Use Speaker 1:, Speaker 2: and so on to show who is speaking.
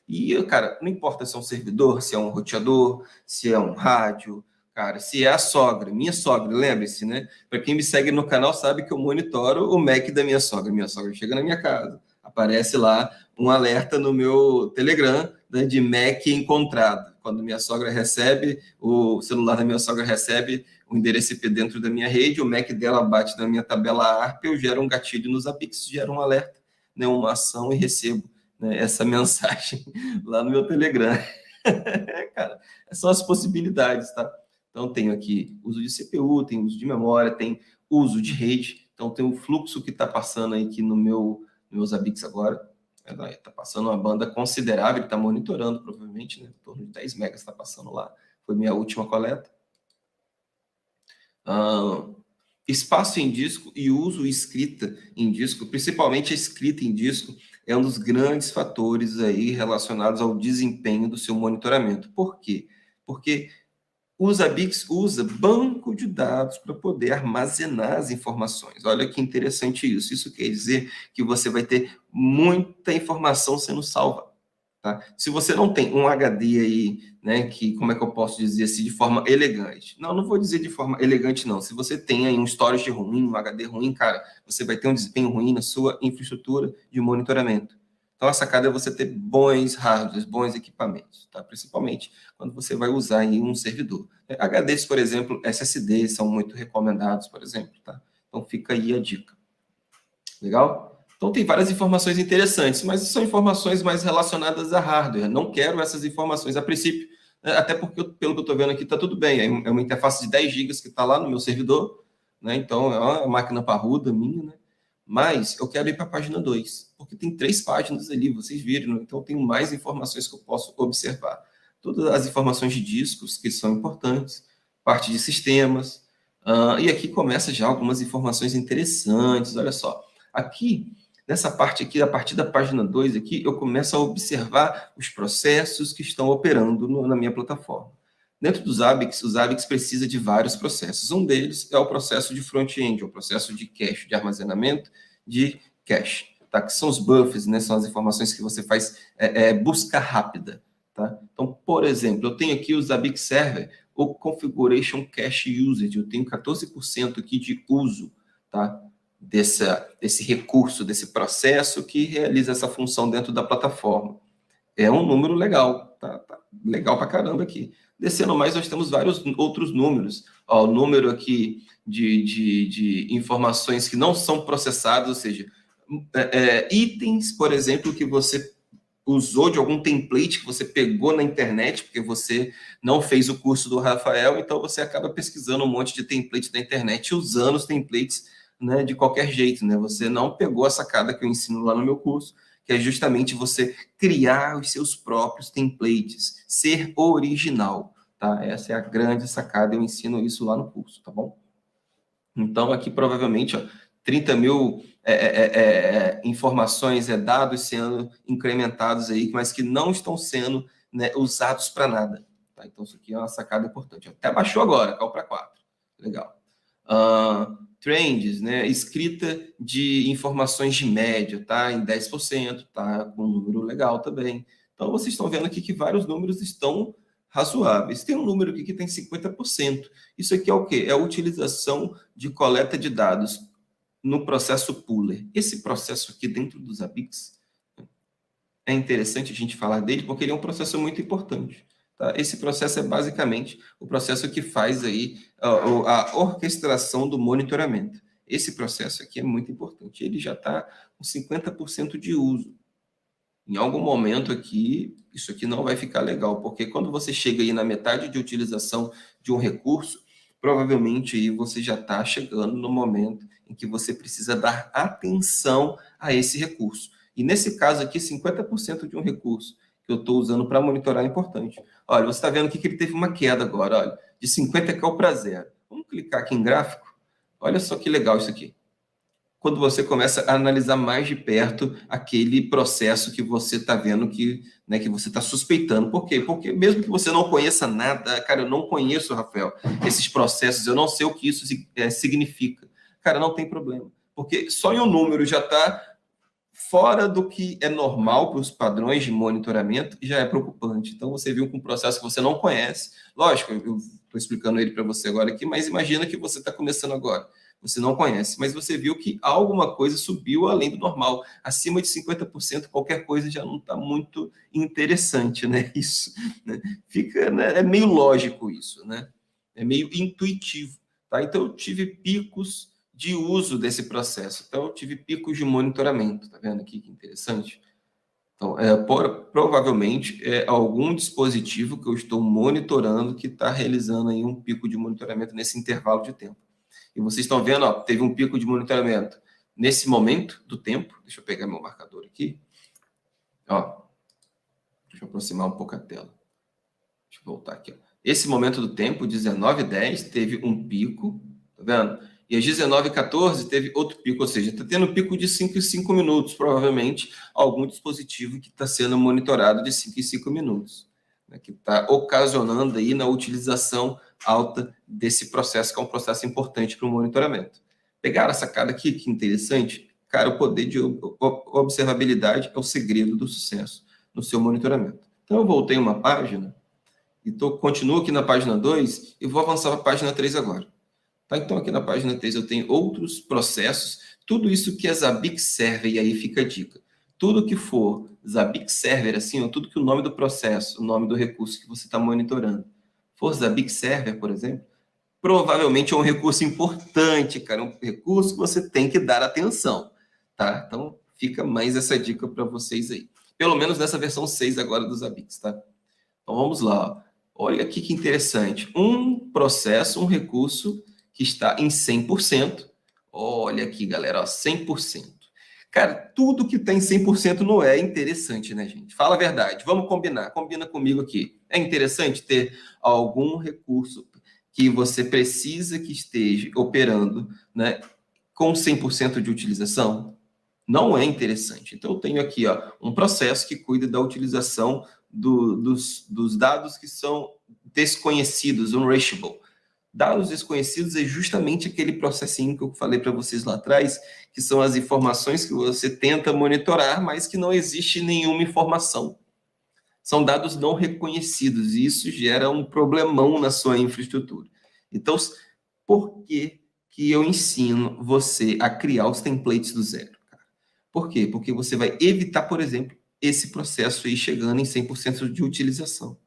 Speaker 1: E, cara, não importa se é um servidor, se é um roteador, se é um rádio, cara, se é a sogra, minha sogra, lembre-se, né? Para quem me segue no canal sabe que eu monitoro o Mac da minha sogra. Minha sogra chega na minha casa, aparece lá um alerta no meu Telegram, né, de Mac encontrado. Quando minha sogra recebe, o celular da minha sogra recebe o endereço IP dentro da minha rede, o Mac dela bate na minha tabela ARP, eu gero um gatilho nos Zabbix, gero um alerta, né, uma ação e recebo, né, essa mensagem lá no meu Telegram. Cara, são as possibilidades, tá? Então, tenho aqui uso de CPU, tem uso de memória, tem uso de rede. Então, tem o fluxo que está passando aí aqui no meu Zabbix agora. Está passando uma banda considerável, ele está monitorando, provavelmente, né? Em torno de 10 megas está passando lá. Foi minha última coleta. Espaço em disco e uso escrita em disco, principalmente a escrita em disco, é um dos grandes fatores aí relacionados ao desempenho do seu monitoramento. Por quê? Porque o Zabbix usa banco de dados para poder armazenar as informações. Olha que interessante isso. Isso quer dizer que você vai ter muita informação sendo salva. Tá? Se você não tem um HD aí, né, que, como é que eu posso dizer assim, de forma elegante? Não vou dizer de forma elegante, não. Se você tem aí um storage ruim, um HD ruim, cara, você vai ter um desempenho ruim na sua infraestrutura de monitoramento. Então, a sacada é você ter bons hardwares, bons equipamentos, tá? Principalmente quando você vai usar em um servidor. HDs, por exemplo, SSDs são muito recomendados, por exemplo, tá? Então, fica aí a dica. Legal? Então, tem várias informações interessantes, mas são informações mais relacionadas a hardware. Não quero essas informações a princípio, né? Até porque, pelo que eu estou vendo aqui, está tudo bem. É uma interface de 10 GB que está lá no meu servidor, né? Então, é uma máquina parruda minha, né? Mas eu quero ir para a página 2, porque tem 3 páginas ali, vocês viram, né? Então eu tenho mais informações que eu posso observar. Todas as informações de discos, que são importantes, parte de sistemas, e aqui começa já algumas informações interessantes, olha só. Aqui, nessa parte aqui, a partir da página 2 aqui, eu começo a observar os processos que estão operando na minha plataforma. Dentro dos Zabbix, o Zabbix precisa de vários processos. Um deles é o processo de front-end, o processo de cache, de armazenamento de cache, tá? Que são os buffers, né? São as informações que você faz busca rápida, tá? Então, por exemplo, eu tenho aqui o Zabbix Server, o Configuration Cache Usage, eu tenho 14% aqui de uso, tá? Desse recurso, desse processo que realiza essa função dentro da plataforma. É um número legal, tá legal pra caramba aqui. Descendo mais, nós temos vários outros números. Ó, o número aqui de informações que não são processadas, ou seja, itens, por exemplo, que você usou de algum template que você pegou na internet, porque você não fez o curso do Rafael, então você acaba pesquisando um monte de template na internet, usando os templates, né, de qualquer jeito, né? Você não pegou a sacada que eu ensino lá no meu curso, que é justamente você criar os seus próprios templates, ser original, tá? Essa é a grande sacada, eu ensino isso lá no curso, tá bom? Então, aqui provavelmente, ó, 30 mil informações, dados sendo incrementados aí, mas que não estão sendo, né, usados para nada. Tá? Então, isso aqui é uma sacada importante. Até baixou agora, caiu para 4. Legal. Trends, né, escrita de informações de média, tá? Em 10%, tá? Com um número legal também. Então, vocês estão vendo aqui que vários números estão razoáveis. Tem um número aqui que tem 50%. Isso aqui é o quê? É a utilização de coleta de dados no processo Pooler. Esse processo aqui dentro dos Zabbix, é interessante a gente falar dele, porque ele é um processo muito importante. Tá? Esse processo é basicamente o processo que faz aí a orquestração do monitoramento. Esse processo aqui é muito importante. Ele já está com 50% de uso. Em algum momento aqui, isso aqui não vai ficar legal, porque quando você chega aí na metade de utilização de um recurso, provavelmente aí você já está chegando no momento em que você precisa dar atenção a esse recurso. E nesse caso aqui, 50% de um recurso que eu estou usando para monitorar é importante. Olha, você está vendo aqui que ele teve uma queda agora, olha, de 50 caiu para 0. Vamos clicar aqui em gráfico? Olha só que legal isso aqui. Quando você começa a analisar mais de perto aquele processo que você está vendo que, né, que você está suspeitando. Por quê? Porque mesmo que você não conheça nada, cara, eu não conheço, Rafael, esses processos, eu não sei o que isso significa. Cara, não tem problema. Porque só em um número já está fora do que é normal para os padrões de monitoramento, já é preocupante. Então, você viu com um processo que você não conhece. Lógico, eu estou explicando ele para você agora aqui, mas imagina que você está começando agora. Você não conhece, mas você viu que alguma coisa subiu além do normal. Acima de 50%, qualquer coisa já não está muito interessante, né? Isso, né? Fica, né? É meio lógico isso, né? É meio intuitivo, tá? Então, eu tive picos de uso desse processo. Então, eu tive picos de monitoramento. Tá vendo aqui que interessante? Então, provavelmente é algum dispositivo que eu estou monitorando que está realizando aí um pico de monitoramento nesse intervalo de tempo. E vocês estão vendo, ó, teve um pico de monitoramento nesse momento do tempo. Deixa eu pegar meu marcador aqui. Ó, deixa eu aproximar um pouco a tela. Deixa eu voltar aqui. Ó. Esse momento do tempo, 19h10, teve um pico, tá vendo? E às 19h14 teve outro pico, ou seja, está tendo um pico de 5 em 5 minutos, provavelmente algum dispositivo que está sendo monitorado de 5 em 5 minutos, né, que está ocasionando aí na utilização alta desse processo, que é um processo importante para o monitoramento. Pegaram a sacada aqui? Que interessante. Cara, o poder de observabilidade é o segredo do sucesso no seu monitoramento. Então, eu voltei uma página, e continuo aqui na página 2 e vou avançar para a página 3 agora. Tá? Então, aqui na página 3 eu tenho outros processos, tudo isso que é Zabbix Server, e aí fica a dica. Tudo que for Zabbix Server, assim, ou tudo que o nome do processo, o nome do recurso que você está monitorando, for Zabbix Server, por exemplo, provavelmente é um recurso importante, cara, um recurso que você tem que dar atenção, tá? Então, fica mais essa dica para vocês aí. Pelo menos nessa versão 6 agora do Zabbix, tá? Então, vamos lá. Olha aqui que interessante. Um processo, um recurso que está em 100%. Olha aqui, galera, ó, 100%. Cara, tudo que está em 100% não é interessante, né, gente? Fala a verdade. Vamos combinar. Combina comigo aqui. É interessante ter algum recurso que você precisa que esteja operando, né, com 100% de utilização? Não é interessante. Então, eu tenho aqui, ó, um processo que cuida da utilização dos dados que são desconhecidos, unreachable. Dados desconhecidos é justamente aquele processinho que eu falei para vocês lá atrás, que são as informações que você tenta monitorar, mas que não existe nenhuma informação. São dados não reconhecidos, e isso gera um problemão na sua infraestrutura. Então, por que eu ensino você a criar os templates do zero? Por quê? Porque você vai evitar, por exemplo, esse processo aí chegando em 100% de utilização.